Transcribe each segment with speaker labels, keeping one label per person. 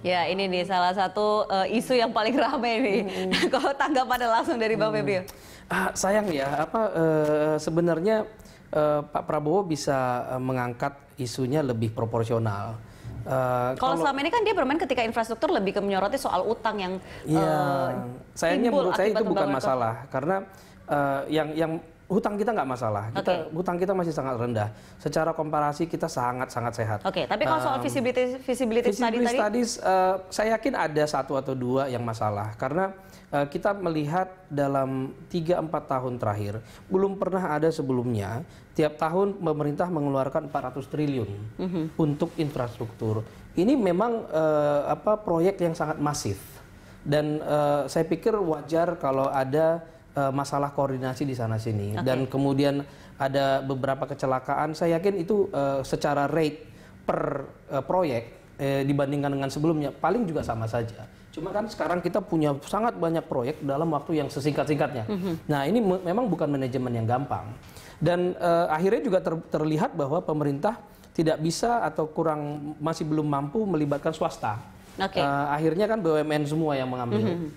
Speaker 1: Ya, ini nih salah satu isu yang paling ramai nih. Kalau tanggapan langsung dari Bang Febrio.
Speaker 2: Sayang ya, sebenarnya Pak Prabowo bisa mengangkat isunya lebih proporsional.
Speaker 1: Kalau selama ini kan dia bermain ketika infrastruktur lebih ke menyoroti soal utang yang
Speaker 2: sayangnya menurut saya itu bukan masalah,
Speaker 1: itu.
Speaker 2: karena yang hutang kita nggak masalah, hutang kita masih sangat rendah. Secara komparasi kita sangat sehat.
Speaker 1: Oke, tapi kalau soal visibility study tadi,
Speaker 2: saya yakin ada satu atau dua yang masalah, karena kita melihat dalam 3-4 tahun terakhir belum pernah ada sebelumnya tiap tahun pemerintah mengeluarkan 400 triliun untuk infrastruktur. Ini memang proyek yang sangat masif, dan saya pikir wajar kalau ada masalah koordinasi di sana sini, dan kemudian ada beberapa kecelakaan. Saya yakin itu secara rate per proyek dibandingkan dengan sebelumnya paling juga sama saja. Cuma kan sekarang kita punya sangat banyak proyek dalam waktu yang sesingkat-singkatnya. Nah, ini memang bukan manajemen yang gampang, dan akhirnya juga terlihat bahwa pemerintah tidak bisa atau masih belum mampu melibatkan swasta. Akhirnya kan BUMN semua yang mengambil.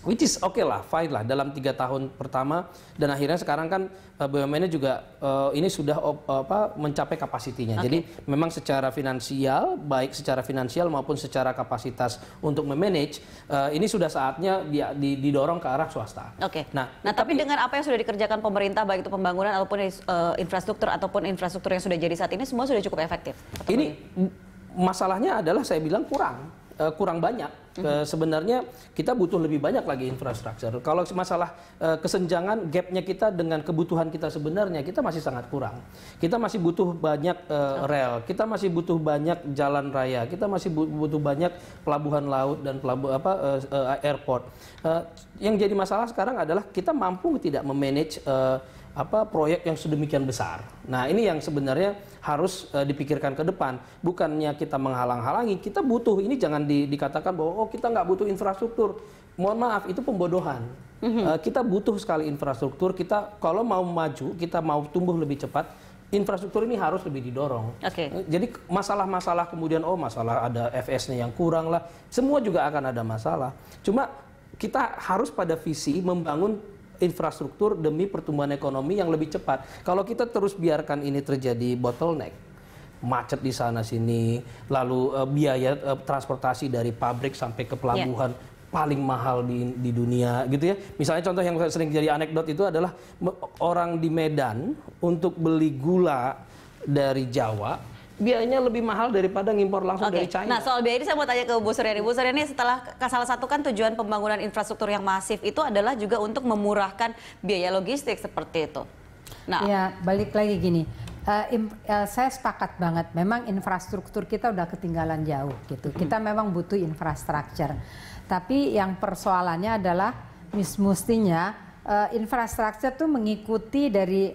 Speaker 2: Which is lah, fine lah dalam 3 tahun pertama, dan akhirnya sekarang kan BUMN-nya juga ini sudah mencapai kapasitinya. Jadi memang secara finansial, baik secara finansial maupun secara kapasitas untuk memanage, ini sudah saatnya didorong ke arah swasta.
Speaker 1: Nah, tapi dengan apa yang sudah dikerjakan pemerintah, baik itu pembangunan ataupun infrastruktur yang sudah jadi saat ini, semua sudah cukup efektif.
Speaker 2: Ini masalahnya adalah saya bilang kurang banyak. Sebenarnya kita butuh lebih banyak lagi infrastruktur. Kalau masalah kesenjangan, gapnya kita dengan kebutuhan kita sebenarnya, kita masih sangat kurang. Kita masih butuh banyak rel, kita masih butuh banyak jalan raya, kita masih butuh banyak pelabuhan laut dan airport. Yang jadi masalah sekarang adalah kita mampu tidak memanage proyek yang sedemikian besar. Nah, ini yang sebenarnya harus dipikirkan ke depan. Bukannya kita menghalang-halangi, kita butuh. Ini jangan dikatakan bahwa kita nggak butuh infrastruktur. Mohon maaf, itu pembodohan. Kita butuh sekali infrastruktur. Kita kalau mau maju, kita mau tumbuh lebih cepat, infrastruktur ini harus lebih didorong. Jadi masalah-masalah kemudian masalah ada FS-nya yang kurang lah. Semua juga akan ada masalah. Cuma kita harus pada visi membangun infrastruktur demi pertumbuhan ekonomi yang lebih cepat. Kalau kita terus biarkan ini terjadi bottleneck, macet di sana sini, lalu biaya transportasi dari pabrik sampai ke pelabuhan paling mahal di dunia gitu ya. Misalnya contoh yang sering jadi anekdot itu adalah orang di Medan untuk beli gula dari Jawa biayanya lebih mahal daripada ngimpor langsung dari China.
Speaker 1: Nah, soal biaya ini saya mau tanya ke Bu Suryani. Bu Suryani, setelah salah satu kan tujuan pembangunan infrastruktur yang masif itu adalah juga untuk memurahkan biaya logistik seperti itu. Nah,
Speaker 3: ya balik lagi gini, saya sepakat banget. Memang infrastruktur kita udah ketinggalan jauh gitu. Kita memang butuh infrastruktur. Tapi yang persoalannya adalah mestinya infrastruktur itu mengikuti dari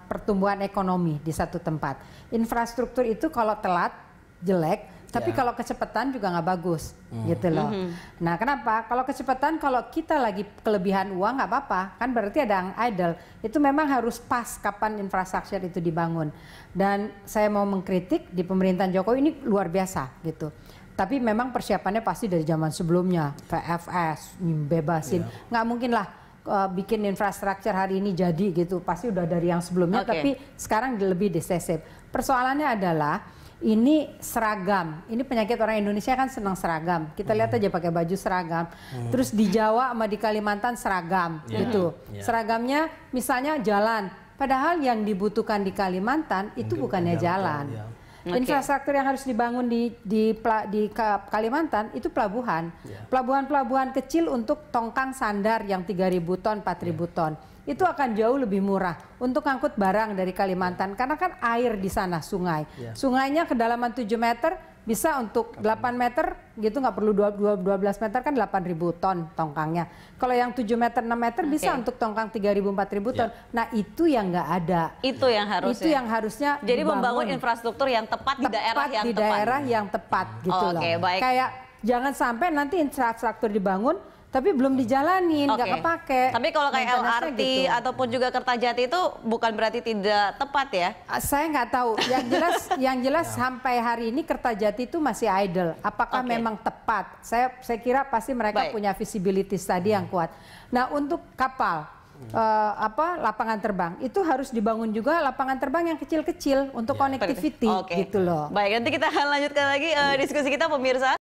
Speaker 3: pertumbuhan ekonomi di satu tempat. Infrastruktur itu kalau telat jelek, tapi kalau kecepatan juga nggak bagus, gitu loh. Nah, kenapa? Kalau kecepatan, kalau kita lagi kelebihan uang nggak apa-apa, kan berarti ada yang idle. Itu memang harus pas kapan infrastruktur itu dibangun. Dan saya mau mengkritik di pemerintahan Jokowi ini luar biasa, gitu. Tapi memang persiapannya pasti dari zaman sebelumnya, VFS, bebasin, nggak mungkin lah. Bikin infrastruktur hari ini jadi gitu, pasti udah dari yang sebelumnya, tapi sekarang lebih decisif. Persoalannya adalah ini seragam, ini penyakit orang Indonesia kan senang seragam. Kita lihat aja pakai baju seragam, terus di Jawa sama di Kalimantan seragam gitu. Seragamnya misalnya jalan, padahal yang dibutuhkan di Kalimantan itu bukannya jalan. Infrastruktur yang harus dibangun di Kalimantan itu pelabuhan. Pelabuhan-pelabuhan kecil untuk tongkang sandar yang 3.000 ton, 4.000 ton. Itu akan jauh lebih murah untuk angkut barang dari Kalimantan. Karena kan air di sana, sungai. Sungainya kedalaman 7 meter, bisa untuk 8 meter gitu, nggak perlu 12 meter kan 8.000 ton tongkangnya. Kalau yang 7 meter, 6 meter bisa untuk tongkang 3.000, 4.000 ton. Nah, itu yang nggak ada.
Speaker 1: Itu yang harusnya. Jadi membangun infrastruktur yang tepat di daerah yang tepat.
Speaker 3: Gitu loh. Kayak jangan sampai nanti infrastruktur dibangun, tapi belum dijalanin, nggak
Speaker 1: Oke.
Speaker 3: kepake.
Speaker 1: Tapi kalau kayak
Speaker 3: Maintenance-nya
Speaker 1: LRT
Speaker 3: gitu.
Speaker 1: ataupun juga Kertajati itu bukan berarti tidak tepat ya?
Speaker 3: Saya nggak tahu. Yang jelas sampai hari ini Kertajati itu masih idle. Apakah
Speaker 1: Oke.
Speaker 3: memang tepat? Saya kira pasti mereka
Speaker 1: Baik.
Speaker 3: punya visibility study yang kuat. Nah, untuk kapal lapangan terbang itu harus dibangun juga lapangan terbang yang kecil-kecil untuk connectivity
Speaker 1: Oke.
Speaker 3: gitu loh.
Speaker 1: Baik, nanti kita akan lanjutkan lagi diskusi kita pemirsa.